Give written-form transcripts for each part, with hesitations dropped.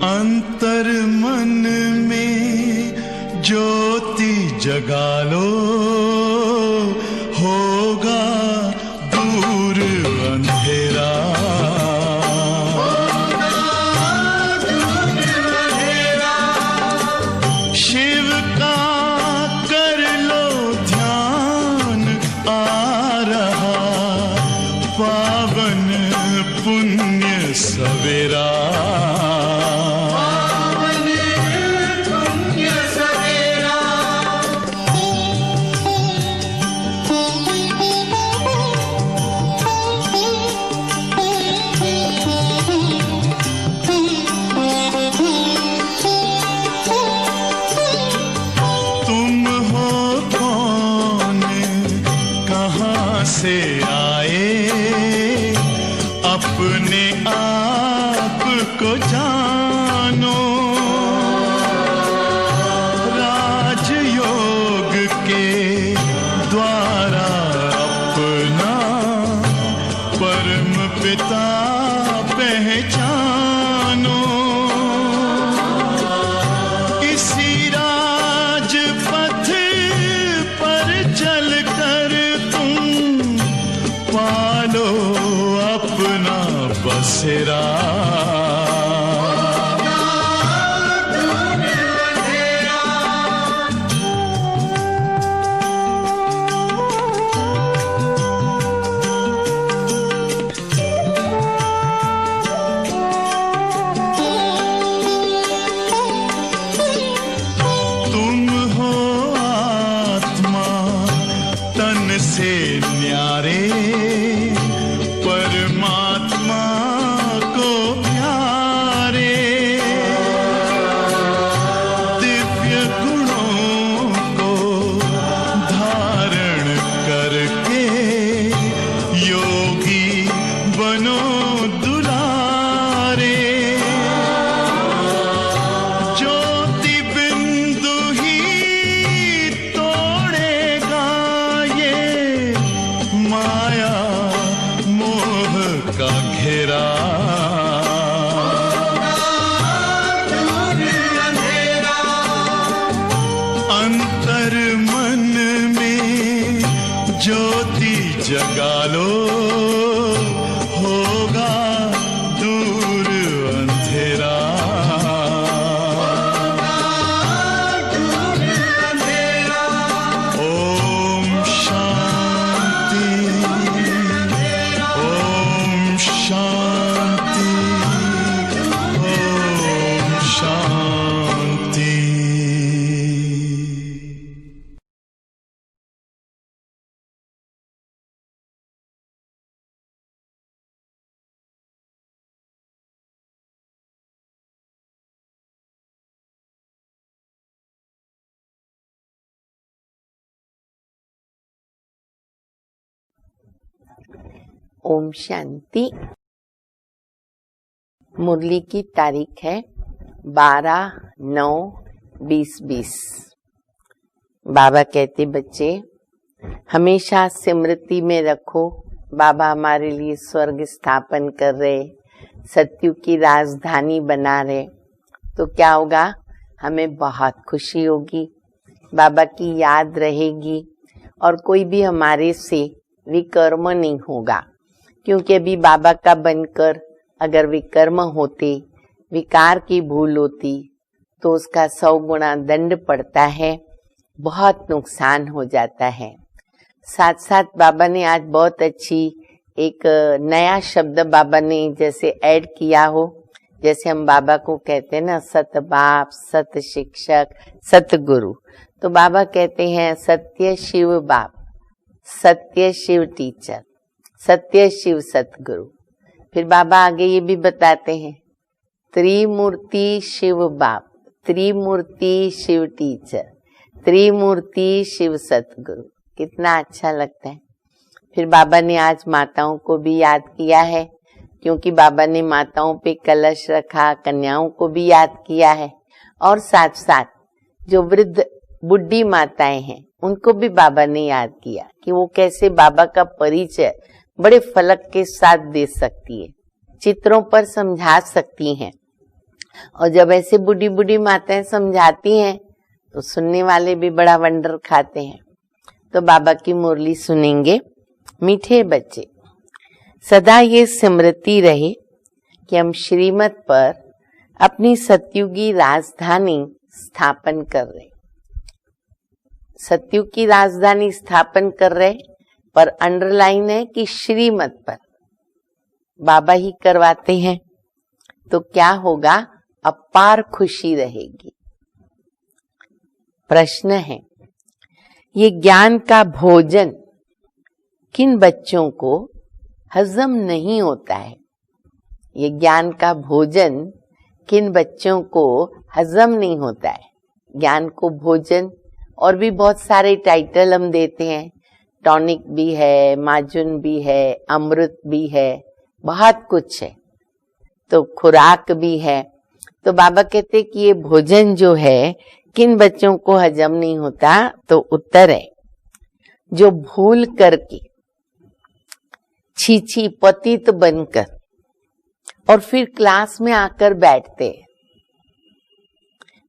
अंतर मन में ज्योति जगा लो, होगा दूर अंधेरा। शिव का कर लो ध्यान, आ रहा पावन पुण्य सवेरा। से आए अपने आप को जानो, राजयोग के द्वारा अपना परम पिता पहचानो। इसी राजपथ पर चलकर पालो अपना बसेरा। तुम हो आत्मा तन से न्यारे, परमात्मा को प्यारे। दिव्य गुणों को धारण करके योगी बनो दुलारे। ज्योति बिंदु ही तोड़ेगा ये माया का घेरा। अंतर मन में ज्योति जगा लो, होगा दूर अंधेरा। ओम शांति, ओम शांति, ओम शांति। ओम शांति। मुरली की तारीख है 12/9/2020। बाबा कहते बच्चे हमेशा स्मृति में रखो, बाबा हमारे लिए स्वर्ग स्थापन कर रहे, सत्युग की राजधानी बना रहे, तो क्या होगा, हमें बहुत खुशी होगी, बाबा की याद रहेगी और कोई भी हमारे से विकर्म नहीं होगा। क्योंकि अभी बाबा का बनकर अगर विकर्म होते, विकार की भूल होती, तो उसका 100 गुना दंड पड़ता है, बहुत नुकसान हो जाता है। साथ साथ बाबा ने आज बहुत अच्छी एक नया शब्द बाबा ने जैसे ऐड किया हो, जैसे हम बाबा को कहते हैं ना, सत बाप, सत शिक्षक, सत गुरु, तो बाबा कहते हैं सत्य शिव बाप, सत्य शिव टीचर, सत्य शिव सतगुरु। फिर बाबा आगे ये भी बताते हैं त्रिमूर्ति शिव बाप, त्रिमूर्ति शिव टीचर, त्रिमूर्ति शिव सतगुरु। कितना अच्छा लगता है। फिर बाबा ने आज माताओं को भी याद किया है, क्योंकि बाबा ने माताओं पे कलश रखा, कन्याओं को भी याद किया है, और साथ साथ जो वृद्ध बुढ़ी माताएं हैं उनको भी बाबा ने याद किया कि वो कैसे बाबा का परिचय बड़े फलक के साथ दे सकती है, चित्रों पर समझा सकती हैं। और जब ऐसे बूढ़ी बूढ़ी माताएं समझाती हैं तो सुनने वाले भी बड़ा वंडर खाते हैं। तो बाबा की मुरली सुनेंगे। मीठे बच्चे, सदा ये स्मृति रहे कि हम श्रीमत पर अपनी सतयुगी राजधानी स्थापन कर रहे। सतयुग की राजधानी स्थापन कर रहे, पर अंडरलाइन है कि श्रीमत पर बाबा ही करवाते हैं। तो क्या होगा? अपार खुशी रहेगी। प्रश्न है, ये ज्ञान का भोजन किन बच्चों को हजम नहीं होता है? ये ज्ञान का भोजन किन बच्चों को हजम नहीं होता है? ज्ञान को भोजन और भी बहुत सारे टाइटल हम देते हैं। टॉनिक भी है, माजुन भी है, अमृत भी है, बहुत कुछ है। तो खुराक भी है। तो बाबा कहते कि ये भोजन जो है किन बच्चों को हजम नहीं होता? तो उत्तर है, जो भूल करके छीछी पतित बनकर और फिर क्लास में आकर बैठते,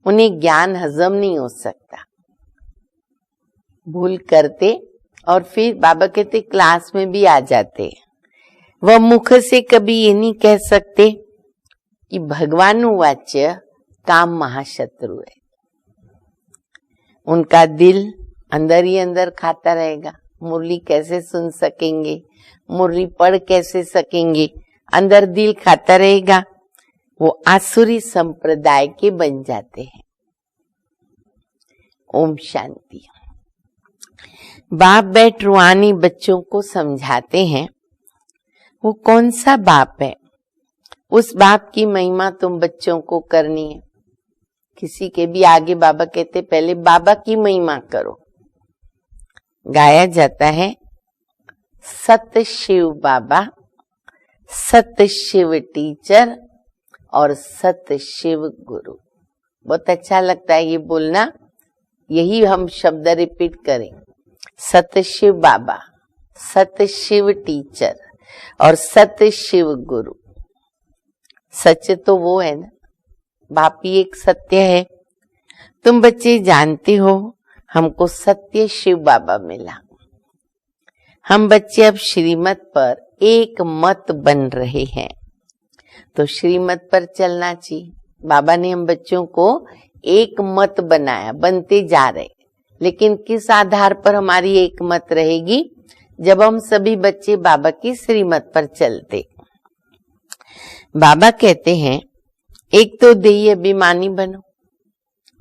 उन्हें ज्ञान हजम नहीं हो सकता। भूल करते और फिर बाबा कहते क्लास में भी आ जाते, वह मुख से कभी ये नहीं कह सकते कि भगवान वाच्य काम महाशत्रु है। उनका दिल अंदर ही अंदर खाता रहेगा। मुरली कैसे सुन सकेंगे, मुरली पढ़ कैसे सकेंगे? अंदर दिल खाता रहेगा। वो आसुरी संप्रदाय के बन जाते हैं। ओम शांति। बाप बैठ रूहानी बच्चों को समझाते हैं। वो कौन सा बाप है? उस बाप की महिमा तुम बच्चों को करनी है। किसी के भी आगे बाबा कहते पहले बाबा की महिमा करो। गाया जाता है, सत शिव बाबा, सत शिव टीचर और सत शिव गुरु। बहुत अच्छा लगता है ये बोलना। यही हम शब्द रिपीट करें। सत शिव बाबा, सत शिव टीचर और सत शिव गुरु। सच तो वो है ना, बाप ही एक सत्य है। तुम बच्चे जानते हो हमको सत्य शिव बाबा मिला। हम बच्चे अब श्रीमत पर एक मत बन रहे हैं, तो श्रीमत पर चलना चाहिए। बाबा ने हम बच्चों को एक मत बनाया, बनते जा रहे। लेकिन किस आधार पर हमारी एक मत रहेगी? जब हम सभी बच्चे बाबा की श्रीमत पर चलते। बाबा कहते हैं, एक तो देही अभिमानी बनो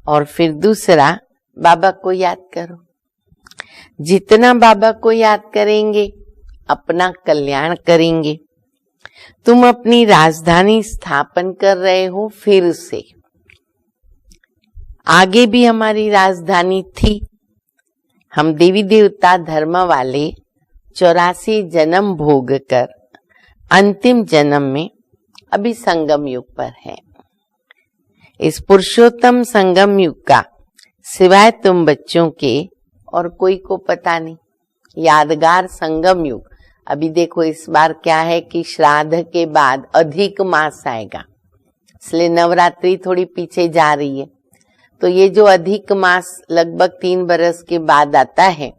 और फिर दूसरा बाबा को याद करो। जितना बाबा को याद करेंगे अपना कल्याण करेंगे। तुम अपनी राजधानी स्थापन कर रहे हो फिर से। आगे भी हमारी राजधानी थी। हम देवी देवता धर्म वाले 84 जन्म भोग कर अंतिम जन्म में अभी संगम युग पर है। इस पुरुषोत्तम संगम युग का सिवाय तुम बच्चों के और कोई को पता नहीं। यादगार संगम युग। अभी देखो इस बार क्या है कि श्राद्ध के बाद अधिक मास आएगा, इसलिए नवरात्रि थोड़ी पीछे जा रही है। तो ये जो अधिक मास लगभग 3 बरस के बाद आता है,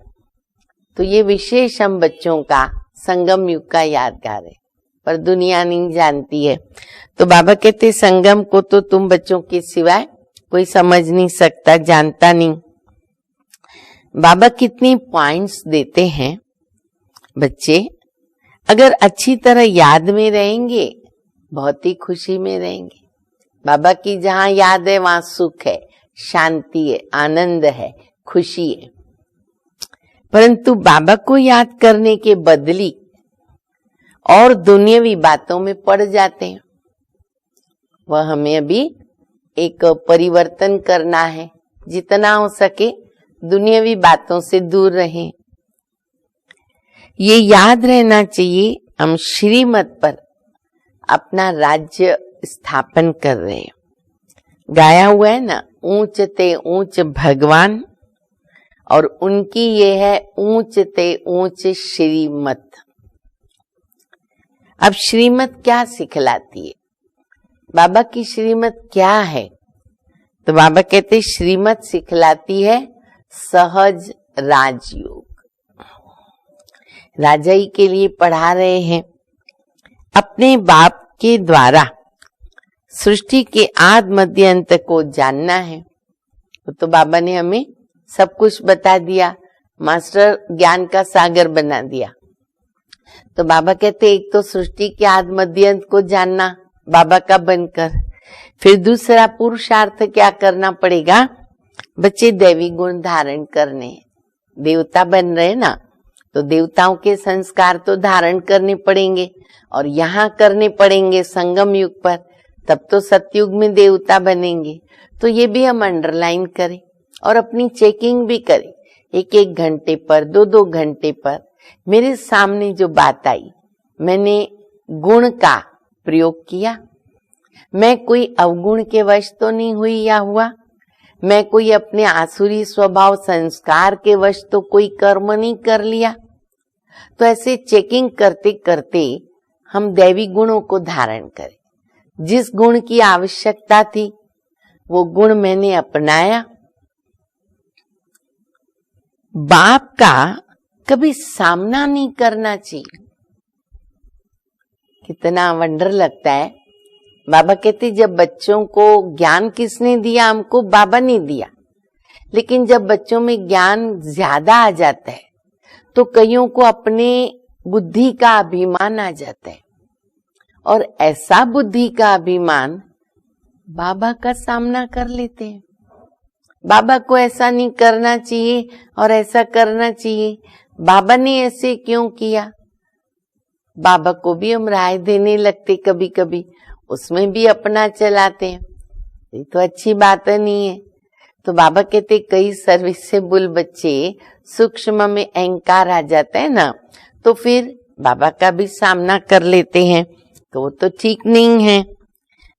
तो ये विशेष हम बच्चों का संगम युग का यादगार है, पर दुनिया नहीं जानती है। तो बाबा कहते संगम को तो तुम बच्चों के सिवाय कोई समझ नहीं सकता, जानता नहीं। बाबा कितनी पॉइंट्स देते हैं। बच्चे अगर अच्छी तरह याद में रहेंगे बहुत ही खुशी में रहेंगे। बाबा की जहां याद है वहां सुख है, शांति है, आनंद है, खुशी है। परंतु बाबा को याद करने के बदली और दुनियावी बातों में पड़ जाते हैं। वह हमें अभी एक परिवर्तन करना है। जितना हो सके दुनियावी बातों से दूर रहें। ये याद रहना चाहिए हम श्रीमत पर अपना राज्य स्थापन कर रहे हैं। गाया हुआ है ना, ऊंच ते ऊंच भगवान और उनकी ये है ऊंच ते ऊंच श्रीमत। अब श्रीमत क्या सिखलाती है? बाबा की श्रीमत क्या है? तो बाबा कहते श्रीमत सिखलाती है सहज राजयोग। राजाई के लिए पढ़ा रहे हैं, अपने बाप के द्वारा सृष्टि के आदि मध्य अंत को जानना है। तो बाबा ने हमें सब कुछ बता दिया, मास्टर ज्ञान का सागर बना दिया। तो बाबा कहते एक तो सृष्टि के आदि मध्य अंत को जानना बाबा का बनकर, फिर दूसरा पुरुषार्थ क्या करना पड़ेगा? बच्चे दैवी गुण धारण करने, देवता बन रहे ना, तो देवताओं के संस्कार तो धारण करने पड़ेंगे और यहाँ करने पड़ेंगे संगम युग पर, तब तो सतयुग में देवता बनेंगे। तो ये भी हम अंडरलाइन करें और अपनी चेकिंग भी करें, एक एक घंटे पर, दो दो घंटे पर। मेरे सामने जो बात आई, मैंने गुण का प्रयोग किया, मैं कोई अवगुण के वश तो नहीं हुई या हुआ, मैं कोई अपने आसुरी स्वभाव संस्कार के वश तो कोई कर्म नहीं कर लिया। तो ऐसे चेकिंग करते करते हम दैवी गुणों को धारण करें। जिस गुण की आवश्यकता थी वो गुण मैंने अपनाया। बाप का कभी सामना नहीं करना चाहिए। कितना वंडर लगता है। बाबा कहते जब बच्चों को ज्ञान किसने दिया? हमको बाबा ने दिया। लेकिन जब बच्चों में ज्ञान ज्यादा आ जाता है तो कईयों को अपने बुद्धि का अभिमान आ जाता है, और ऐसा बुद्धि का अभिमान बाबा का सामना कर लेते हैं। बाबा को ऐसा नहीं करना चाहिए और ऐसा करना चाहिए, बाबा ने ऐसे क्यों किया? बाबा को भी हम राय देने लगते कभी कभी, उसमें भी अपना चलाते हैं। ये तो अच्छी बात नहीं है। तो बाबा कहते कई सर्विसेबल बच्चे सूक्ष्म में अहंकार आ जाता है ना, तो फिर बाबा का भी सामना कर लेते हैं, तो वो तो ठीक नहीं है।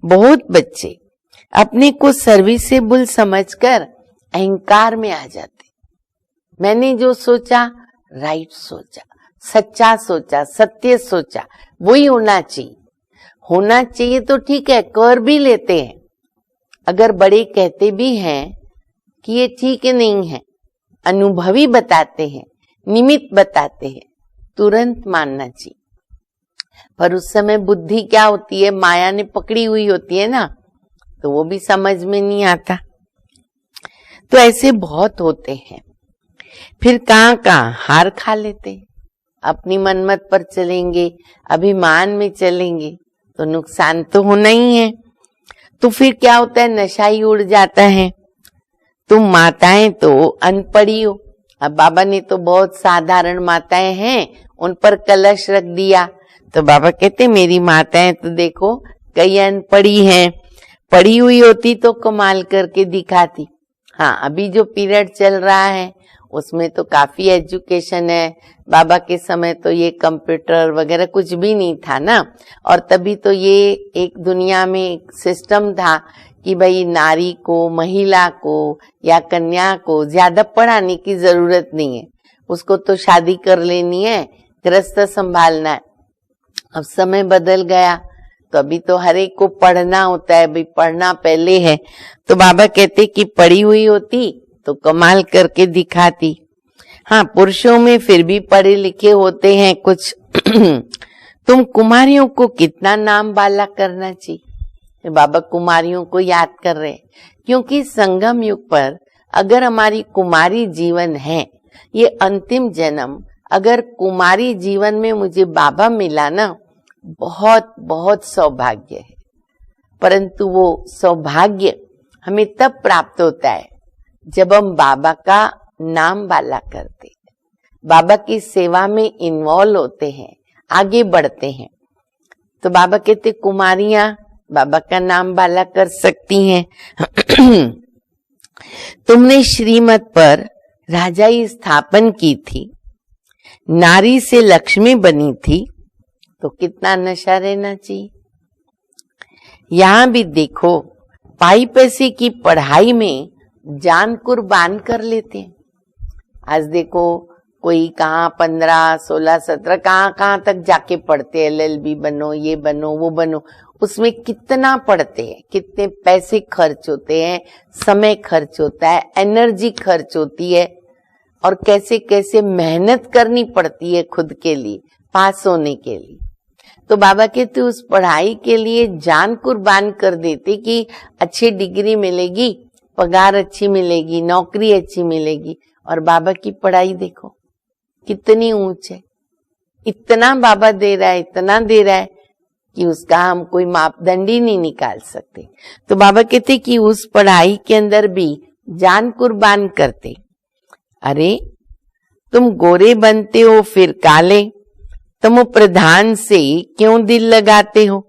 बहुत बच्चे अपने को सर्विसेबल समझकर अहंकार में आ जाते। मैंने जो सोचा राइट सोचा, सच्चा सोचा, सत्य सोचा, वही होना चाहिए। होना चाहिए तो ठीक है, कर भी लेते हैं। अगर बड़े कहते भी हैं कि ये ठीक नहीं है, अनुभवी बताते हैं, निमित्त बताते हैं, तुरंत मानना चाहिए। पर उस समय बुद्धि क्या होती है? माया ने पकड़ी हुई होती है ना, तो वो भी समझ में नहीं आता। तो ऐसे बहुत होते हैं। फिर कहाँ हार खा लेते हैं। अपनी मनमत पर चलेंगे, अभिमान में चलेंगे तो नुकसान तो होना ही है। तो फिर क्या होता है? नशा ही उड़ जाता है। तुम माताएं तो अनपढ़ी हो। अब बाबा ने तो बहुत साधारण माताएं हैं, उन पर कलश रख दिया। तो बाबा कहते मेरी माताएं तो देखो कई अनपढ़ी हैं, पढ़ी हुई होती तो कमाल करके दिखाती। हाँ, अभी जो पीरियड चल रहा है उसमें तो काफी एजुकेशन है। बाबा के समय तो ये कंप्यूटर वगैरह कुछ भी नहीं था ना, और तभी तो ये एक दुनिया में एक सिस्टम था कि भाई नारी को, महिला को या कन्या को ज्यादा पढ़ाने की जरूरत नहीं है, उसको तो शादी कर लेनी है, गृहस्थ संभालना है। अब समय बदल गया तो अभी तो हर एक को पढ़ना होता है, भाई पढ़ना पहले है। तो बाबा कहते कि पढ़ी हुई होती तो कमाल करके दिखाती। हाँ, पुरुषों में फिर भी पढ़े लिखे होते हैं कुछ। तुम कुमारियों को कितना नाम बाला करना चाहिए। बाबा कुमारियों को याद कर रहे हैं, क्योंकि संगम युग पर अगर हमारी कुमारी जीवन है, ये अंतिम जन्म अगर कुमारी जीवन में मुझे बाबा मिला ना, बहुत बहुत सौभाग्य है। परंतु वो सौभाग्य हमें तब प्राप्त होता है जब हम बाबा का नाम बाला करते हैं, बाबा की सेवा में इन्वॉल्व होते हैं, आगे बढ़ते हैं। तो बाबा कहते कुमारियां बाबा का नाम बाला कर सकती हैं। तुमने श्रीमत पर राजाई स्थापन की थी, नारी से लक्ष्मी बनी थी, तो कितना नशा रहना चाहिए। यहां भी देखो, पाई पैसे की पढ़ाई में जान कुर्बान कर लेते हैं। आज देखो कोई कहाँ 15, 16, 17 कहाँ तक जाके पढ़ते हैं, LLB बनो, ये बनो, वो बनो। उसमें कितना पढ़ते हैं, कितने पैसे खर्च होते हैं, समय खर्च होता है, एनर्जी खर्च होती है, और कैसे कैसे मेहनत करनी पड़ती है खुद के लिए, पास होने के लिए। तो बाबा कहते उस पढ़ाई के लिए जान कुर्बान कर देते कि अच्छी डिग्री मिलेगी, पगार अच्छी मिलेगी, नौकरी अच्छी मिलेगी। और बाबा की पढ़ाई देखो कितनी ऊंच है, इतना बाबा दे रहा है, इतना दे रहा है कि उसका हम कोई मापदंड ही नहीं निकाल सकते। तो बाबा कहते कि उस पढ़ाई के अंदर भी जान कुर्बान करते। अरे तुम गोरे बनते हो फिर काले, तुम प्रधान से क्यों दिल लगाते हो?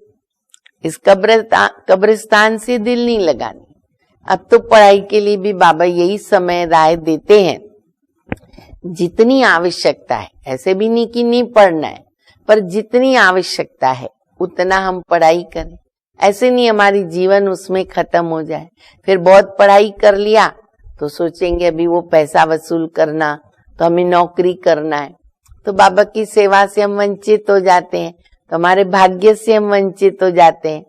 इस कब्रिस्तान से दिल नहीं लगानी। अब तो पढ़ाई के लिए भी बाबा यही समय राय देते हैं, जितनी आवश्यकता है, ऐसे भी नहीं कि नहीं पढ़ना है, पर जितनी आवश्यकता है उतना हम पढ़ाई करें। ऐसे नहीं हमारी जीवन उसमें खत्म हो जाए। फिर बहुत पढ़ाई कर लिया तो सोचेंगे अभी वो पैसा वसूल करना, तो हमें नौकरी करना है, तो बाबा की सेवा से हम वंचित हो जाते हैं, तो हमारे भाग्य से हम वंचित हो जाते हैं।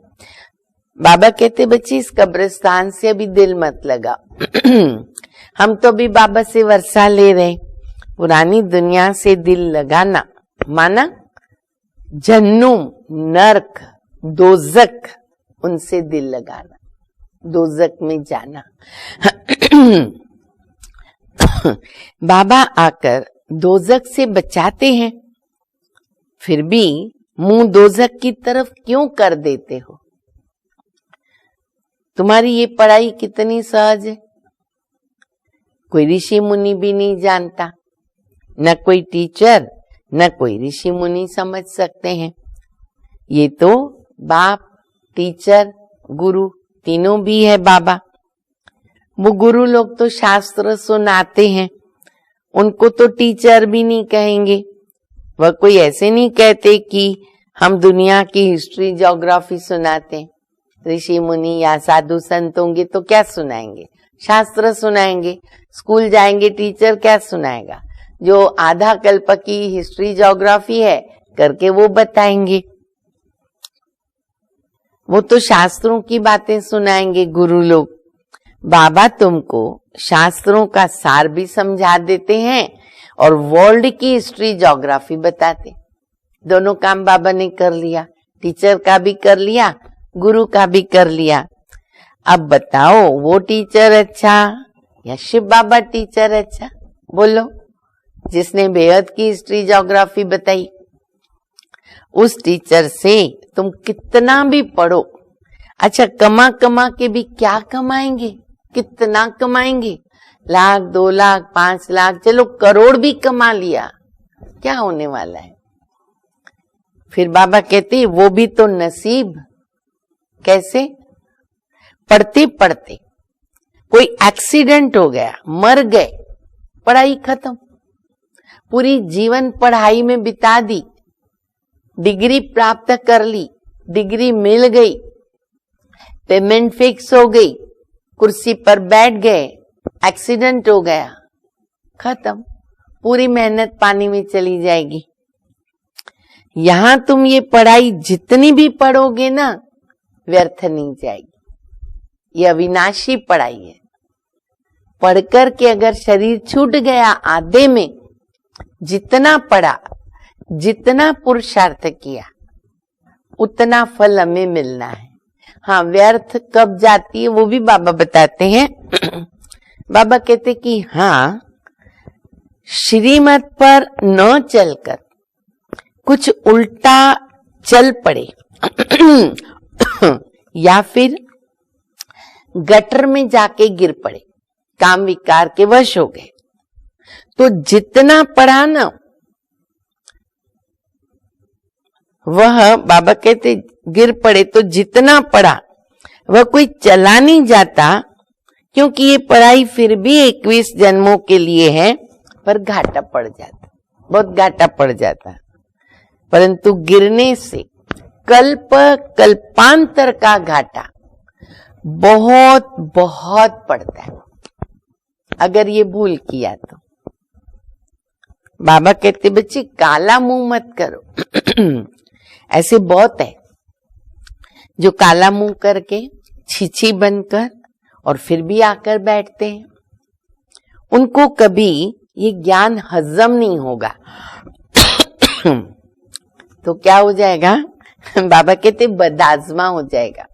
बाबा कहते बच्चे इस कब्रिस्तान से अभी दिल मत लगा। हम तो भी बाबा से वर्षा ले रहे, पुरानी दुनिया से दिल लगाना माना जन्नुम, नरक, दोजक, उनसे दिल लगाना, दोजक में जाना। बाबा आकर दोजक से बचाते हैं, फिर भी मुंह दोजक की तरफ क्यों कर देते हो? तुम्हारी ये पढ़ाई कितनी सहज है, कोई ऋषि मुनि भी नहीं जानता, न कोई टीचर न कोई ऋषि मुनि समझ सकते हैं। ये तो बाप, टीचर, गुरु तीनों भी है बाबा। वो गुरु लोग तो शास्त्र सुनाते हैं, उनको तो टीचर भी नहीं कहेंगे। वह कोई ऐसे नहीं कहते कि हम दुनिया की हिस्ट्री ज्योग्राफी सुनाते हैं। ऋषि मुनि या साधु संत होंगे तो क्या सुनाएंगे? शास्त्र सुनाएंगे। स्कूल जाएंगे, टीचर क्या सुनाएगा? जो आधा कल्प की हिस्ट्री ज्योग्राफी है करके वो बताएंगे। वो तो शास्त्रों की बातें सुनाएंगे गुरु लोग। बाबा तुमको शास्त्रों का सार भी समझा देते हैं और वर्ल्ड की हिस्ट्री ज्योग्राफी बताते। दोनों काम बाबा ने कर लिया, टीचर का भी कर लिया, गुरु का भी कर लिया। अब बताओ वो टीचर अच्छा या शिव बाबा टीचर अच्छा? बोलो, जिसने बेहद की हिस्ट्री ज्योग्राफी बताई। उस टीचर से तुम कितना भी पढ़ो, अच्छा कमा कमा के भी क्या कमाएंगे? कितना कमाएंगे? 1 लाख, 2 लाख, 5 लाख, चलो करोड़ भी कमा लिया, क्या होने वाला है? फिर बाबा कहते वो भी तो नसीब। कैसे? पढ़ते पढ़ते कोई एक्सीडेंट हो गया, मर गए, पढ़ाई खत्म। पूरी जीवन पढ़ाई में बिता दी, डिग्री प्राप्त कर ली, डिग्री मिल गई, पेमेंट फिक्स हो गई, कुर्सी पर बैठ गए, एक्सीडेंट हो गया, खत्म, पूरी मेहनत पानी में चली जाएगी। यहां तुम ये पढ़ाई जितनी भी पढ़ोगे ना, व्यर्थ नहीं जाएगी। ये अविनाशी पढ़ाई है। पढ़कर के अगर शरीर छूट गया आधे में, जितना पढ़ा, जितना पुरुषार्थ किया, उतना फल हमें मिलना है। हाँ, व्यर्थ कब जाती है वो भी बाबा बताते हैं। बाबा कहते कि हाँ, श्रीमत पर न चलकर कुछ उल्टा चल पड़े या फिर गटर में जाके गिर पड़े, काम विकार के वश हो गए, तो जितना पढ़ा ना, वह बाबा कहते गिर पड़े तो जितना पढ़ा वह कोई चला नहीं जाता, क्योंकि ये पढ़ाई फिर भी 21 जन्मों के लिए है, पर घाटा पड़ जाता, बहुत घाटा पड़ जाता। परंतु गिरने से कल्प कल्पांतर का घाटा बहुत बहुत पड़ता है, अगर ये भूल किया तो। बाबा कहते बच्चे काला मुंह मत करो। ऐसे बहुत है जो काला मुंह करके छिछी बनकर और फिर भी आकर बैठते हैं, उनको कभी ये ज्ञान हजम नहीं होगा। तो क्या हो जाएगा? बाबा कहते बदहाजमा हो जाएगा,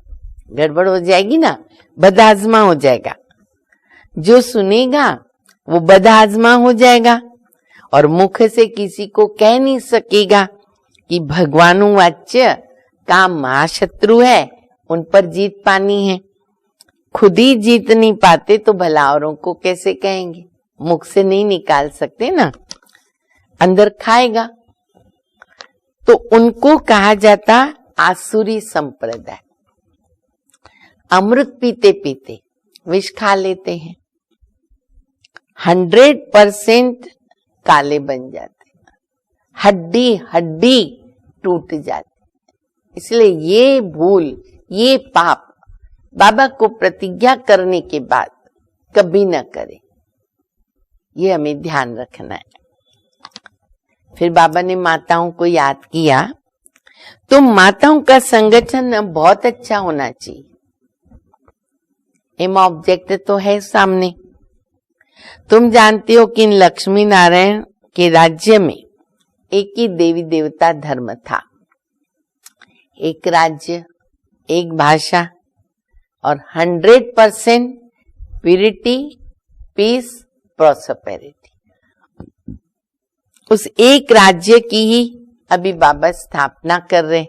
गड़बड़ हो जाएगी ना, बदहाजमा हो जाएगा। जो सुनेगा वो बदहाजमा हो जाएगा और मुख से किसी को कह नहीं सकेगा कि भगवानु वाच्य का महाशत्रु है, उन पर जीत पानी है। खुद ही जीत नहीं पाते तो भला औरों को कैसे कहेंगे? मुख से नहीं निकाल सकते ना, अंदर खाएगा। तो उनको कहा जाता आसुरी संप्रदाय। अमृत पीते पीते विष खा लेते हैं, 100% काले बन जाते, हड्डी हड्डी टूट जाती। इसलिए ये भूल, ये पाप बाबा को प्रतिज्ञा करने के बाद कभी न करें, ये हमें ध्यान रखना है। फिर बाबा ने माताओं को याद किया, तो माताओं का संगठन बहुत अच्छा होना चाहिए। एम ऑब्जेक्ट तो है सामने। तुम जानते हो कि इन लक्ष्मी नारायण के राज्य में एक ही देवी देवता धर्म था, एक राज्य, एक भाषा और 100% प्यूरिटी, पीस, प्रॉस्पेरिटी। उस एक राज्य की ही अभी बाबा स्थापना कर रहे।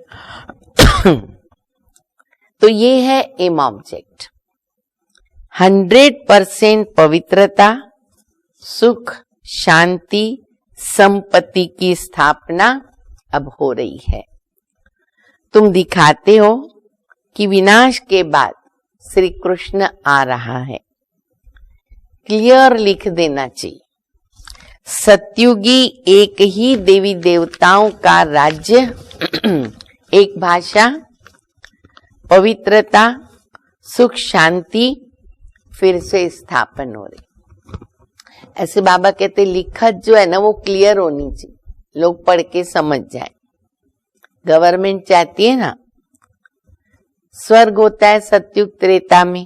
तो ये है एम ऑब्जेक्ट, 100% पवित्रता, सुख, शांति, संपत्ति की स्थापना अब हो रही है। तुम दिखाते हो कि विनाश के बाद श्री कृष्ण आ रहा है। क्लियर लिख देना चाहिए, सतयुगी एक ही देवी देवताओं का राज्य, एक भाषा, पवित्रता, सुख, शांति फिर से स्थापन हो रही। ऐसे बाबा कहते लिखत जो है ना वो क्लियर होनी चाहिए, लोग पढ़ के समझ जाए। गवर्नमेंट चाहती है ना स्वर्ग होता है सतयुग त्रेता में,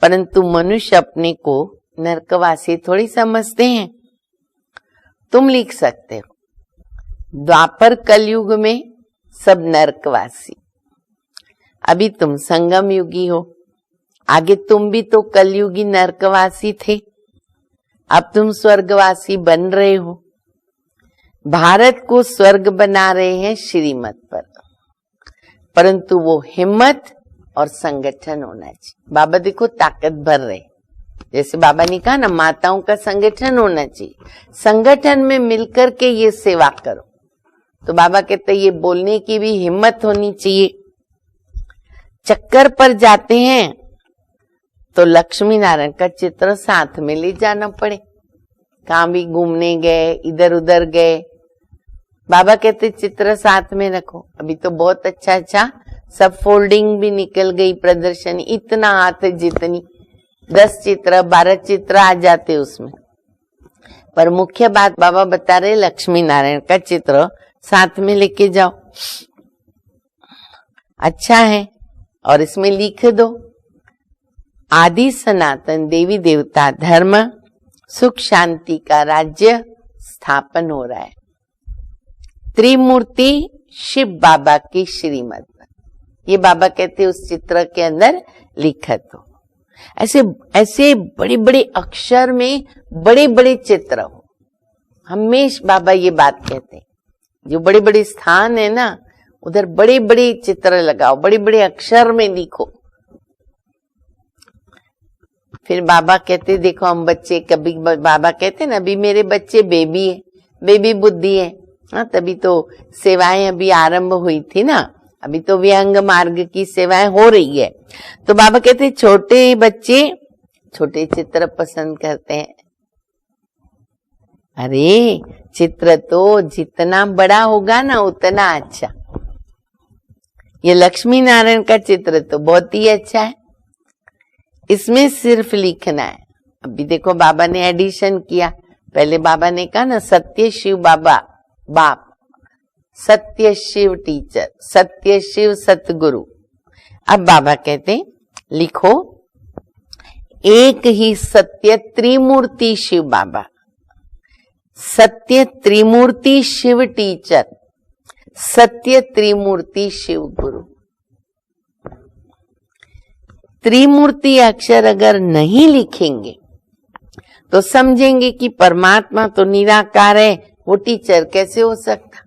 परंतु मनुष्य अपने को नरकवासी थोड़ी समझते हैं। तुम लिख सकते हो द्वापर कलयुग में सब नरकवासी, अभी तुम संगम युगी हो, आगे तुम भी तो कलयुगी नरकवासी थे, अब तुम स्वर्गवासी बन रहे हो। भारत को स्वर्ग बना रहे हैं श्रीमत पर, परंतु वो हिम्मत और संगठन होना चाहिए। बाबा देखो ताकत भर रहे, जैसे बाबा ने कहा ना माताओं का संगठन होना चाहिए, संगठन में मिलकर के ये सेवा करो। तो बाबा कहते ये बोलने की भी हिम्मत होनी चाहिए। चक्कर पर जाते हैं तो लक्ष्मी नारायण का चित्र साथ में ले जाना पड़े। कहाँ भी घूमने गए, इधर उधर गए, बाबा कहते चित्र साथ में रखो। अभी तो बहुत अच्छा अच्छा सब फोल्डिंग भी निकल गई, प्रदर्शनी इतना हाथ जितनी 10 चित्र 12 चित्र आ जाते उसमें। पर मुख्य बात बाबा बता रहे लक्ष्मी नारायण का चित्र साथ में लेके जाओ, अच्छा है। और इसमें लिख दो आदि सनातन देवी देवता धर्म, सुख शांति का राज्य स्थापन हो रहा है। त्रिमूर्ति शिव बाबा की श्रीमत, ये बाबा कहते उस चित्र के अंदर लिखत हो। ऐसे ऐसे बड़े बड़े अक्षर में बड़े बड़े चित्र हो। हमेशा बाबा ये बात कहते हैं, जो बड़े बड़े स्थान है ना उधर बड़े बड़े चित्र लगाओ, बड़े बड़े अक्षर में लिखो। फिर बाबा कहते देखो हम बच्चे, कभी बाबा कहते ना अभी मेरे बच्चे बेबी है, बेबी बुद्धि है। हाँ, तभी तो सेवाएं अभी आरंभ हुई थी ना, अभी तो व्यंग मार्ग की सेवाएं हो रही है। तो बाबा कहते छोटे बच्चे छोटे चित्र पसंद करते हैं। अरे चित्र तो जितना बड़ा होगा ना उतना अच्छा। ये लक्ष्मी नारायण का चित्र तो बहुत ही अच्छा है, इसमें सिर्फ लिखना है। अभी देखो बाबा ने एडिशन किया। पहले बाबा ने कहा ना सत्य शिव बाबा बाप, सत्य शिव टीचर, सत्य शिव सतगुरु, अब बाबा कहते लिखो, एक ही सत्य त्रिमूर्ति शिव बाबा, सत्य त्रिमूर्ति शिव टीचर, सत्य त्रिमूर्ति शिव गुरु। त्रिमूर्ति अक्षर अगर नहीं लिखेंगे तो समझेंगे कि परमात्मा तो निराकार है, वो टीचर कैसे हो सकता।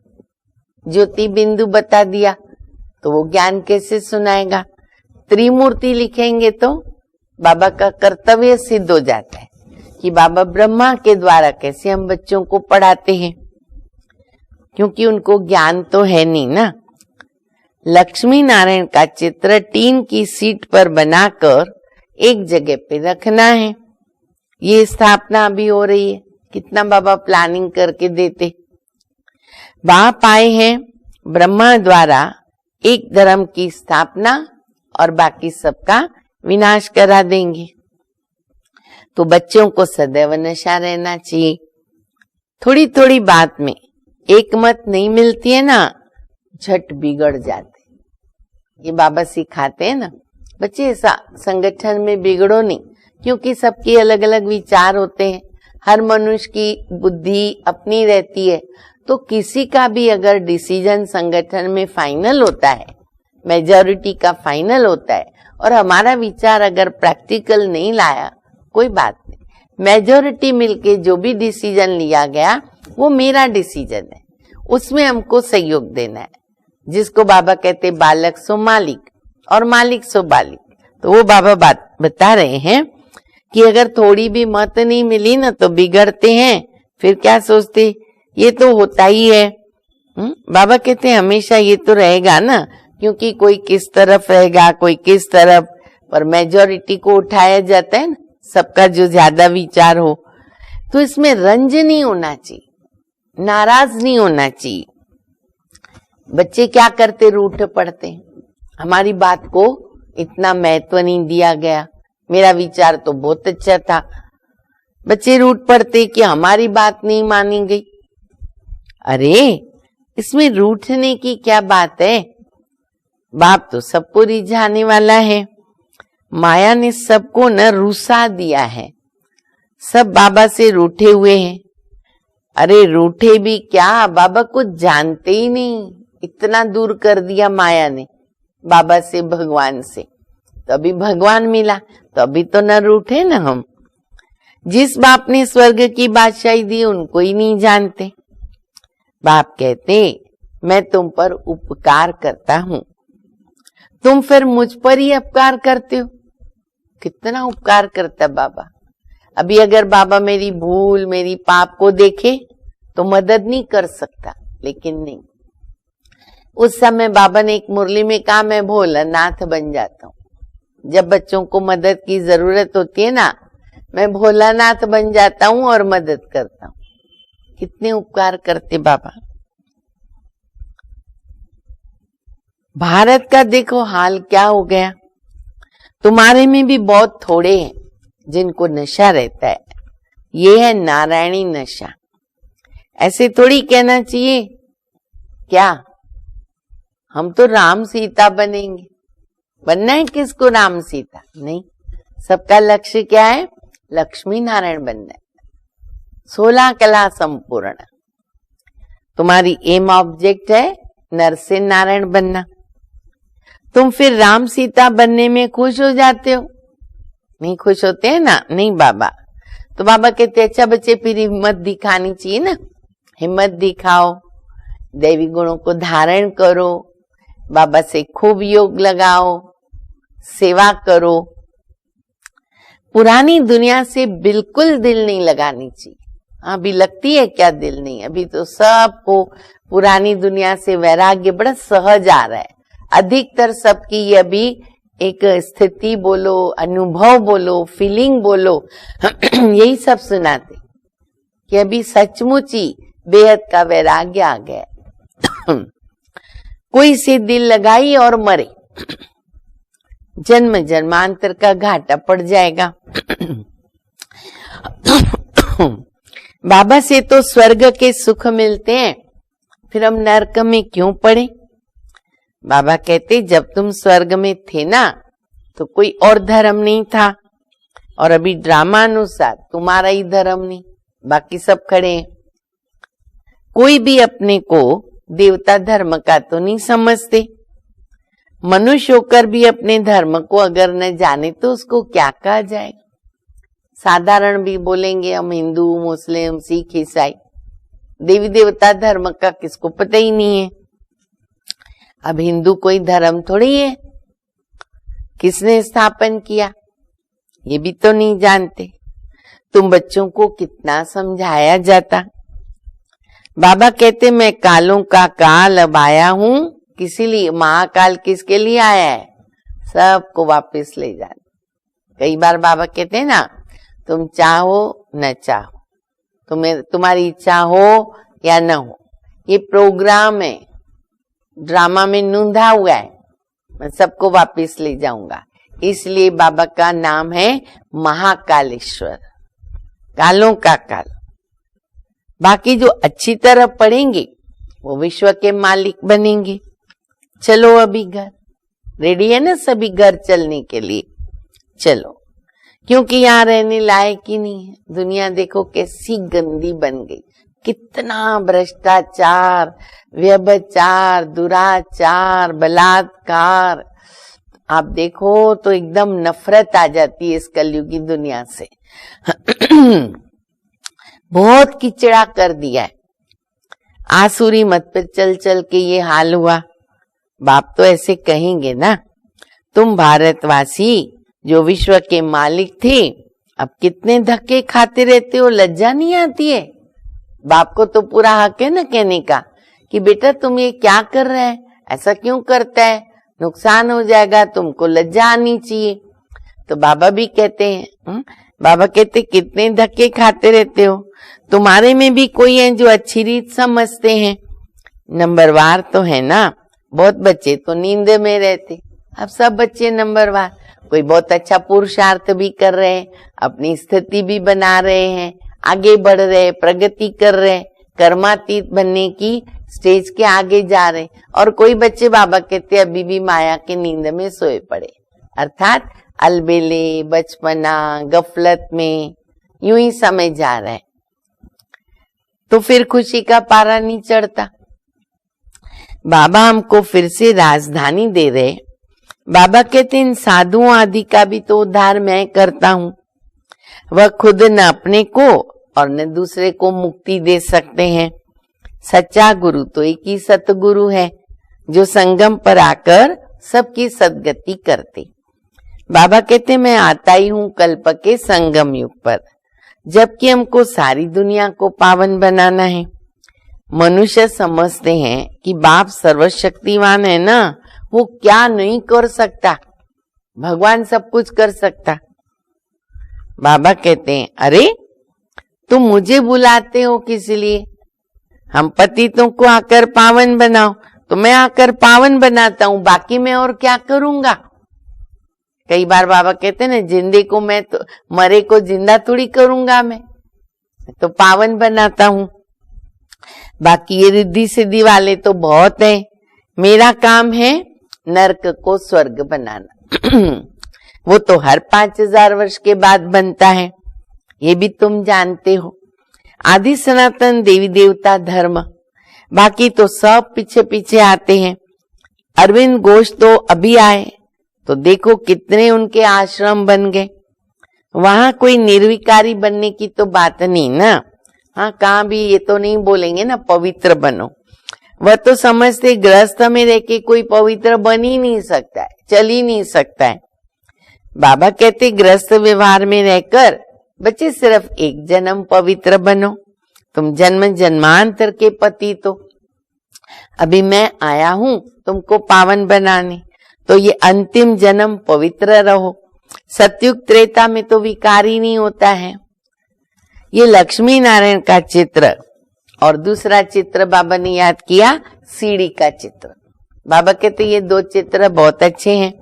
ज्योति बिंदु बता दिया तो वो ज्ञान कैसे सुनाएगा। त्रिमूर्ति लिखेंगे तो बाबा का कर्तव्य सिद्ध हो जाता है कि बाबा ब्रह्मा के द्वारा कैसे हम बच्चों को पढ़ाते हैं, क्योंकि उनको ज्ञान तो है नहीं ना। लक्ष्मी नारायण का चित्र टीन की सीट पर बनाकर एक जगह पे रखना है। ये स्थापना अभी हो रही है, कितना बाबा प्लानिंग करके देते। बाप आए हैं ब्रह्मा द्वारा एक धर्म की स्थापना और बाकी सबका विनाश करा देंगे। तो बच्चों को सदैव नशा रहना चाहिए। थोड़ी थोड़ी बात में एक मत नहीं मिलती है ना, झट बिगड़ जाते। ये बाबा सिखाते हैं ना, बच्चे ऐसा संगठन में बिगड़ो नहीं, क्योंकि सबके अलग अलग विचार होते हैं। हर मनुष्य की बुद्धि अपनी रहती है, तो किसी का भी अगर डिसीजन संगठन में फाइनल होता है, मेजॉरिटी का फाइनल होता है, और हमारा विचार अगर प्रैक्टिकल नहीं लाया, कोई बात नहीं। मेजॉरिटी मिलके जो भी डिसीजन लिया गया वो मेरा डिसीजन है, उसमें हमको सहयोग देना है। जिसको बाबा कहते बालक सो मालिक और मालिक सो बालिक। तो वो बाबा बात बता रहे हैं कि अगर थोड़ी भी मत नहीं मिली ना तो बिगड़ते हैं। फिर क्या सोचते, ये तो होता ही है। बाबा कहते हैं हमेशा ये तो रहेगा ना, क्योंकि कोई किस तरफ रहेगा, कोई किस तरफ, पर मेजॉरिटी को उठाया जाता है ना, सबका जो ज्यादा विचार हो। तो इसमें रंज नहीं होना चाहिए, नाराज नहीं होना चाहिए। बच्चे क्या करते, रूठ पड़ते। हमारी बात को इतना महत्व नहीं दिया गया, मेरा विचार तो बहुत अच्छा था। बच्चे रूठ पड़ते कि हमारी बात नहीं मानी गई। अरे इसमें रूठने की क्या बात है, बाप तो सबको रिझाने वाला है। माया ने सबको न रुसा दिया है, सब बाबा से रूठे हुए हैं। अरे रूठे भी क्या, बाबा को जानते ही नहीं, इतना दूर कर दिया माया ने बाबा से, भगवान से। तो अभी भगवान मिला तो अभी तो न रूठे ना हम। जिस बाप ने स्वर्ग की बादशाही दी उनको ही नहीं जानते। बाप कहते मैं तुम पर उपकार करता हूं, तुम फिर मुझ पर ही उपकार करते हो। कितना उपकार करता बाबा। अभी अगर बाबा मेरी भूल, मेरी पाप को देखे तो मदद नहीं कर सकता, लेकिन नहीं, उस समय बाबा ने एक मुरली में कहा मैं भोलानाथ बन जाता हूँ। जब बच्चों को मदद की जरूरत होती है ना, मैं भोलानाथ बन जाता हूँ और मदद करता हूँ। कितने उपकार करते बाबा। भारत का देखो हाल क्या हो गया। तुम्हारे में भी बहुत थोड़े हैं जिनको नशा रहता है, ये है नारायणी नशा। ऐसे थोड़ी कहना चाहिए क्या हम तो राम सीता बनेंगे। बनना है किसको राम सीता? नहीं, सबका लक्ष्य क्या है? लक्ष्मी नारायण बनना है। 16 कला संपूर्ण। तुम्हारी एम ऑब्जेक्ट है नर से नारायण बनना। तुम फिर राम सीता बनने में खुश हो जाते हो? नहीं खुश होते हैं ना? नहीं बाबा। तो बाबा कहते अच्छा बच्चे फिर हिम्मत दिखानी चाहिए ना, हिम्मत दिखाओ, दैवी गुणों को धारण करो, बाबा से खूब योग लगाओ, सेवा करो। पुरानी दुनिया से बिल्कुल दिल नहीं लगानी चाहिए। अभी लगती है क्या दिल नहीं? अभी तो सबको पुरानी दुनिया से वैराग्य बड़ा सहज आ रहा है। अधिकतर सबकी ये अभी एक स्थिति बोलो, अनुभव बोलो, फीलिंग बोलो, यही सब सुनाते कि अभी सचमुच ही बेहद का वैराग्य आ गया। कोई से दिल लगाई और मरे, जन्म जन्मांतर का घाटा पड़ जाएगा। बाबा से तो स्वर्ग के सुख मिलते हैं, फिर हम नरक में क्यों पड़े? बाबा कहते जब तुम स्वर्ग में थे ना तो कोई और धर्म नहीं था, और अभी ड्रामा अनुसार तुम्हारा ही धर्म नहीं, बाकी सब खड़े हैं। कोई भी अपने को देवता धर्म का तो नहीं समझते। मनुष्य होकर भी अपने धर्म को अगर न जाने तो उसको क्या कहा जाए। साधारण भी बोलेंगे हम हिंदू, मुस्लिम, सिख, ईसाई, देवी देवता धर्म का किसको पता ही नहीं है। अब हिंदू कोई धर्म थोड़ी है, किसने स्थापन किया ये भी तो नहीं जानते। तुम बच्चों को कितना समझाया जाता। बाबा कहते मैं कालों का काल अब आया हूं, किसी लिए? महाकाल किसके लिए आया है? सबको वापस ले जाना। कई बार बाबा कहते हैं ना, तुम चाहो न चाहो, तुम्हारी इच्छा हो या न हो, ये प्रोग्राम है, ड्रामा में नूंधा हुआ है, मैं सबको वापस ले जाऊंगा। इसलिए बाबा का नाम है महाकालेश्वर, कालों का काल। बाकी जो अच्छी तरह पढ़ेंगे वो विश्व के मालिक बनेंगे। चलो अभी घर रेडी है ना, सभी घर चलने के लिए चलो, क्योंकि यहाँ रहने लायक ही नहीं है। दुनिया देखो कैसी गंदी बन गई, कितना भ्रष्टाचार, व्यभिचार, दुराचार, बलात्कार। आप देखो तो एकदम नफरत आ जाती है इस कलयुगी दुनिया से। बहुत किचड़ा कर दिया है। आसुरी मत पर चल चल के ये हाल हुआ। बाप तो ऐसे कहेंगे ना, तुम भारतवासी जो विश्व के मालिक थे अब कितने धक्के खाते रहते हो, लज्जा नहीं आती है? बाप को तो पूरा हक है ना कहने का कि बेटा तुम ये क्या कर रहे हैं, ऐसा क्यों करता है, नुकसान हो जाएगा, तुमको लज्जा आनी चाहिए। तो बाबा भी कहते हैं, बाबा कहते कितने धक्के खाते रहते हो, तुम्हारे में भी कोई है जो अच्छी रीत समझते हैं। नंबरवार तो है ना, बहुत बच्चे तो नींद में रहते, अब सब बच्चे नंबरवार। कोई बहुत अच्छा पुरुषार्थ भी कर रहे हैं, अपनी स्थिति भी बना रहे हैं, आगे बढ़ रहे, प्रगति कर रहे, कर्मातीत बनने की स्टेज के आगे जा रहे। और कोई बच्चे बाबा कहते अभी भी माया के नींद में सोए पड़े, अर्थात अलबेले, बचपना, गफलत में यूं ही समय जा रहा है। तो फिर खुशी का पारा नहीं चढ़ता। बाबा हमको फिर से राजधानी दे रहे। बाबा कहते इन साधुओं आदि का भी तो उद्धार मैं करता हूँ। वह खुद न अपने को और न दूसरे को मुक्ति दे सकते हैं। सच्चा गुरु तो एक ही सतगुरु है जो संगम पर आकर सबकी सदगति करते। बाबा कहते मैं आता ही हूँ कल्प के संगम युग पर, जबकि हमको सारी दुनिया को पावन बनाना है। मनुष्य समझते हैं कि बाप सर्वशक्तिवान है ना, वो क्या नहीं कर सकता, भगवान सब कुछ कर सकता। बाबा कहते हैं अरे तुम मुझे बुलाते हो किस लिए? हम पतितों को आकर पावन बनाओ, तो मैं आकर पावन बनाता हूं, बाकी मैं और क्या करूंगा। कई बार बाबा कहते हैं ना, जिंदे को मैं तो मरे को जिंदा थोड़ी करूंगा, मैं तो पावन बनाता हूं। बाकी ये रिद्धि सिद्धि वाले तो बहुत है, मेरा काम है नरक को स्वर्ग बनाना। वो तो हर 5000 वर्ष के बाद बनता है, ये भी तुम जानते हो। आदि सनातन देवी देवता धर्म, बाकी तो सब पीछे पीछे आते हैं। अरविंद घोष तो अभी आए तो देखो कितने उनके आश्रम बन गए। वहां कोई निर्विकारी बनने की तो बात नहीं ना। हाँ, कहाँ भी ये तो नहीं बोलेंगे ना पवित्र बनो। वह तो समझते गृहस्थ में रह के कोई पवित्र बन ही नहीं सकता है, चल ही नहीं सकता है। बाबा कहते गृहस्थ व्यवहार में रहकर बच्चे सिर्फ एक जन्म पवित्र बनो, तुम जन्म जन्मांतर के पति। तो अभी मैं आया हूं तुमको पावन बनाने, तो ये अंतिम जन्म पवित्र रहो। सतयुग त्रेता में तो विकार ही नहीं होता है। ये लक्ष्मी नारायण का चित्र और दूसरा चित्र बाबा ने याद किया, सीढ़ी का चित्र। बाबा कहते ये दो चित्र बहुत अच्छे हैं।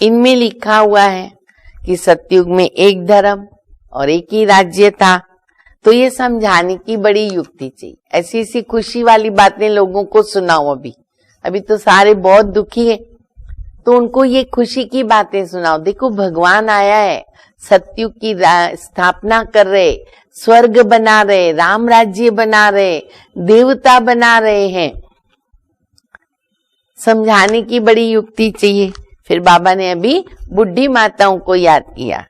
इनमें लिखा हुआ है कि सतयुग में एक धर्म और एक ही राज्य था। तो ये समझाने की बड़ी युक्ति चाहिए। ऐसी ऐसी खुशी वाली बातें लोगों को सुनाओ, अभी अभी तो सारे बहुत दुखी है, तो उनको ये खुशी की बातें सुनाओ। देखो भगवान आया है, सत्युग की स्थापना कर रहे, स्वर्ग बना रहे, राम राज्य बना रहे, देवता बना रहे हैं। समझाने की बड़ी युक्ति चाहिए। फिर बाबा ने अभी बुढ़ी माताओं को याद किया।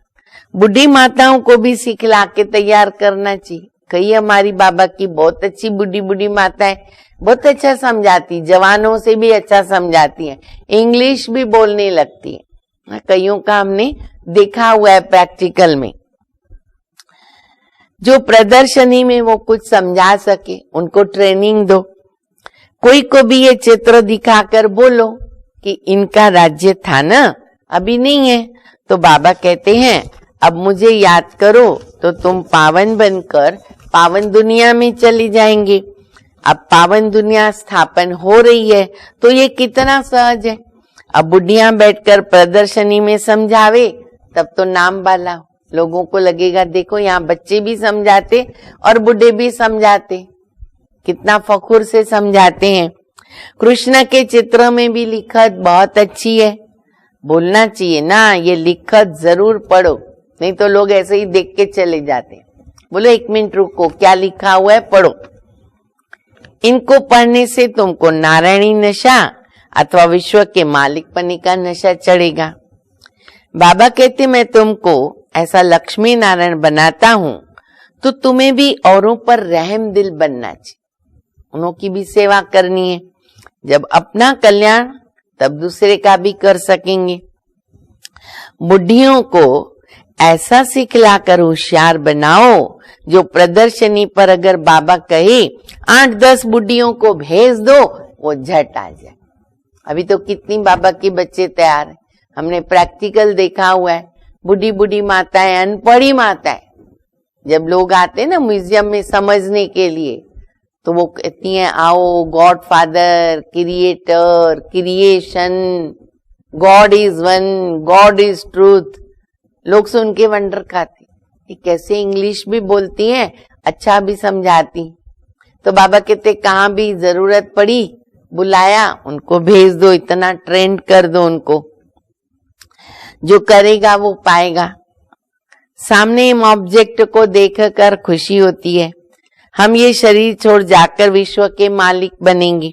बुढ़ी माताओं को भी सिखला के तैयार करना चाहिए। कई हमारी बाबा की बहुत अच्छी बुढ़ी माताएं बहुत अच्छा समझाती, जवानों से भी अच्छा समझाती हैं, इंग्लिश भी बोलने लगती है। कईयों का हमने देखा हुआ है प्रैक्टिकल में। जो प्रदर्शनी में वो कुछ समझा सके उनको ट्रेनिंग दो। कोई को भी ये चित्र दिखाकर बोलो कि इनका राज्य था ना, अभी नहीं है, तो बाबा कहते हैं अब मुझे याद करो तो तुम पावन बनकर पावन दुनिया में चली जाएंगे। अब पावन दुनिया स्थापन हो रही है तो ये कितना सहज है। अब बुढ़ियां बैठकर प्रदर्शनी में समझावे तब तो नाम वाला हो। लोगों को लगेगा देखो यहाँ बच्चे भी समझाते और बुढ़े भी समझाते, कितना फखुर से समझाते हैं। कृष्ण के चित्र में भी लिखत बहुत अच्छी है, बोलना चाहिए ना, ये लिखत जरूर पढ़ो, नहीं तो लोग ऐसे ही देख के चले जाते हैं। बोलो 1 मिनट रुको, क्या लिखा हुआ है पढ़ो। इनको पढ़ने से तुमको नारायणी नशा अथवा विश्व के मालिक बनने का नशा चढ़ेगा। बाबा कहते मैं तुमको ऐसा लक्ष्मी नारायण बनाता हूं तो तुम्हें भी औरों पर रहम दिल बनना चाहिए, उनकी भी सेवा करनी है। जब अपना कल्याण तब दूसरे का भी कर सकेंगे। बुढ़ियों को ऐसा सिखलाकर होशियार बनाओ जो प्रदर्शनी पर अगर बाबा कहे 8-10 बुढ़ियों को भेज दो वो झट आ जाए। अभी तो कितनी बाबा के बच्चे तैयार है, हमने प्रैक्टिकल देखा हुआ है। बुढ़ी माताएं, अनपढ़ी माताएं, जब लोग आते हैं ना म्यूजियम में समझने के लिए तो वो कहती हैं आओ God father, creator, creation, God is one, God is truth. लोग सुन के वंडर खाते, ये कैसे इंग्लिश भी बोलती हैं, अच्छा भी समझाती। तो बाबा कहते कहाँ भी जरूरत पड़ी बुलाया उनको भेज दो, इतना ट्रेंड कर दो उनको, जो करेगा वो पाएगा। सामने ऑब्जेक्ट को देखकर खुशी होती है। हम ये शरीर छोड़ जाकर विश्व के मालिक बनेंगे।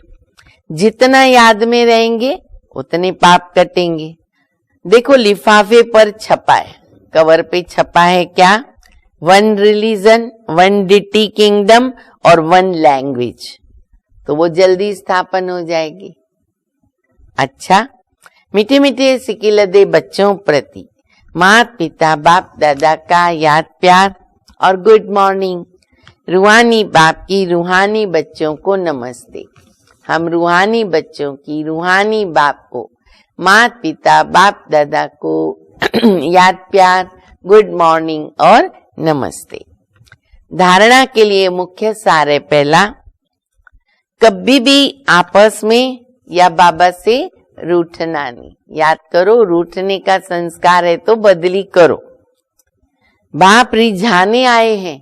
जितना याद में रहेंगे उतने पाप कटेंगे। देखो लिफाफे पर छपा है, कवर पे छपा है क्या, 1 रिलीजन, 1 डिटी किंगडम और 1 लैंग्वेज, तो वो जल्दी स्थापन हो जाएगी। अच्छा, मीठे मीठे सिकिल दे बच्चों प्रति माता पिता बाप दादा का याद प्यार और गुड मॉर्निंग। रूहानी बाप की रूहानी बच्चों को नमस्ते। हम रूहानी बच्चों की रूहानी बाप को, माता पिता बाप दादा को याद प्यार, गुड मॉर्निंग और नमस्ते। धारणा के लिए मुख्य सार है पहला, कभी भी आपस में या बाबा से रूठना नहीं। याद करो रूठने का संस्कार है तो बदली करो। बाप रिझाने आए हैं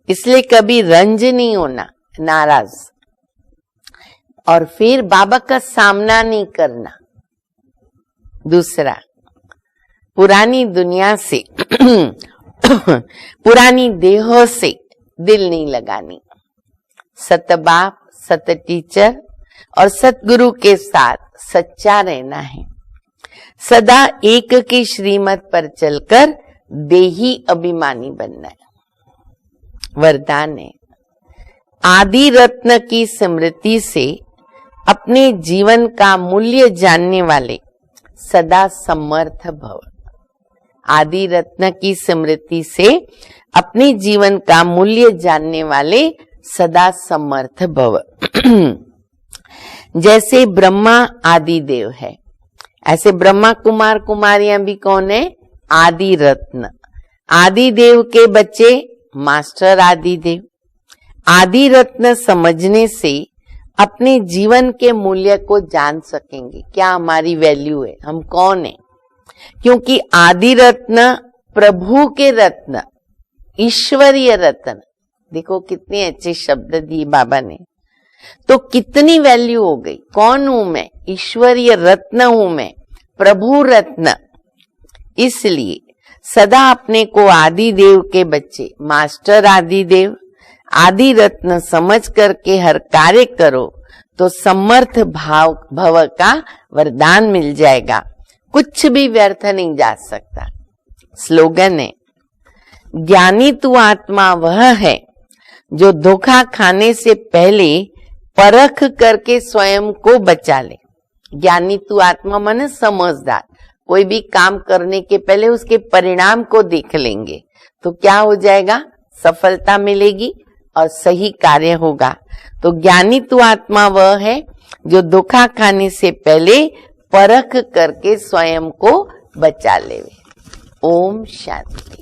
इसलिए कभी रंज नहीं होना, नाराज। और फिर बाबा का सामना नहीं करना। दूसरा, पुरानी दुनिया से पुरानी देहों से दिल नहीं लगानी। सत बाप, सत टीचर और सतगुरु के साथ सच्चा रहना है। सदा एक की श्रीमत पर चलकर देही अभिमानी बनना है। वरदान है, आदि रत्न की स्मृति से अपने जीवन का मूल्य जानने वाले सदा समर्थ भव। आदि रत्न की स्मृति से अपने जीवन का मूल्य जानने वाले सदा समर्थ भव। जैसे ब्रह्मा आदि देव है, ऐसे ब्रह्मा कुमार कुमारियां भी कौन है, आदि रत्न। आदि देव के बच्चे मास्टर आदि देव। आदि रत्न समझने से अपने जीवन के मूल्य को जान सकेंगे, क्या हमारी वैल्यू है, हम कौन है। क्योंकि आदि रत्न प्रभु के रत्न, ईश्वरीय रत्न, देखो कितने अच्छे शब्द दिए बाबा ने। तो कितनी वैल्यू हो गई। कौन हूं मैं? ईश्वरीय रत्न हूं मैं, प्रभु रत्न। इसलिए सदा अपने को आदि देव के बच्चे, मास्टर आदि देव, आदि रत्न समझ करके हर कार्य करो तो समर्थ भव का वरदान मिल जाएगा। कुछ भी व्यर्थ नहीं जा सकता। स्लोगन है, ज्ञानी तू आत्मा वह है जो धोखा खाने से पहले परख करके स्वयं को बचा ले। ज्ञानी तू आत्मा माने समझदार। कोई भी काम करने के पहले उसके परिणाम को देख लेंगे तो क्या हो जाएगा? सफलता मिलेगी और सही कार्य होगा। तो ज्ञानी तू आत्मा वह है जो धोखा खाने से पहले परख करके स्वयं को बचा ले। ओम शांति।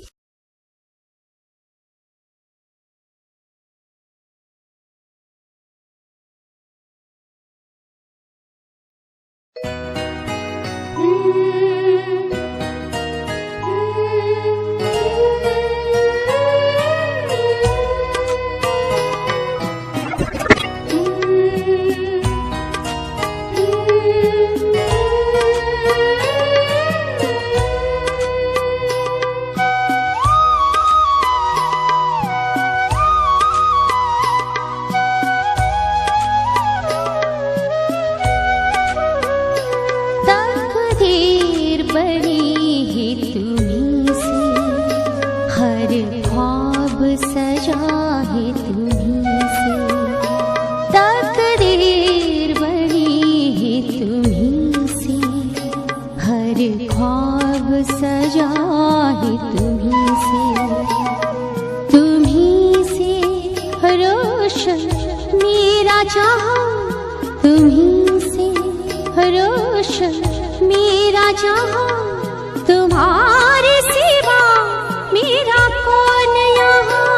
तुम्हारे सिवा मेरा कौन यहाँ।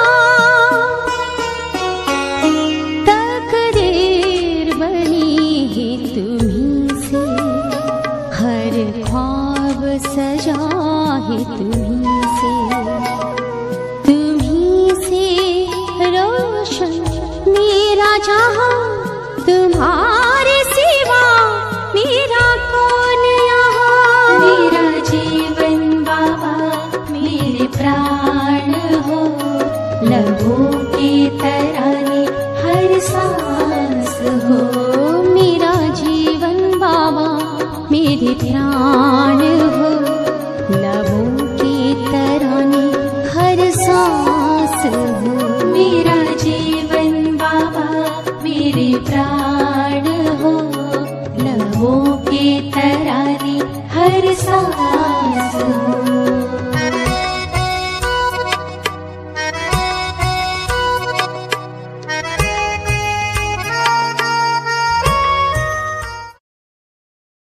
तकदीर बनी है तुम्हीं से, हर ख्वाब सजा है तुम्हीं से। तुम्हीं से रोशन मेरा जहाँ, तुम्हारे सिवा मेरा कौन यहाँ। मेरा जीवन बाबा मेरे प्राण हो, लबों के तराने हर सांस हो। मेरा जीवन बाबा मेरे प्राण हो, लबों के तराने हर सांस हो। मेरा जीवन बाबा मेरे प्राण हो, लबों के तराने हर सांस हो।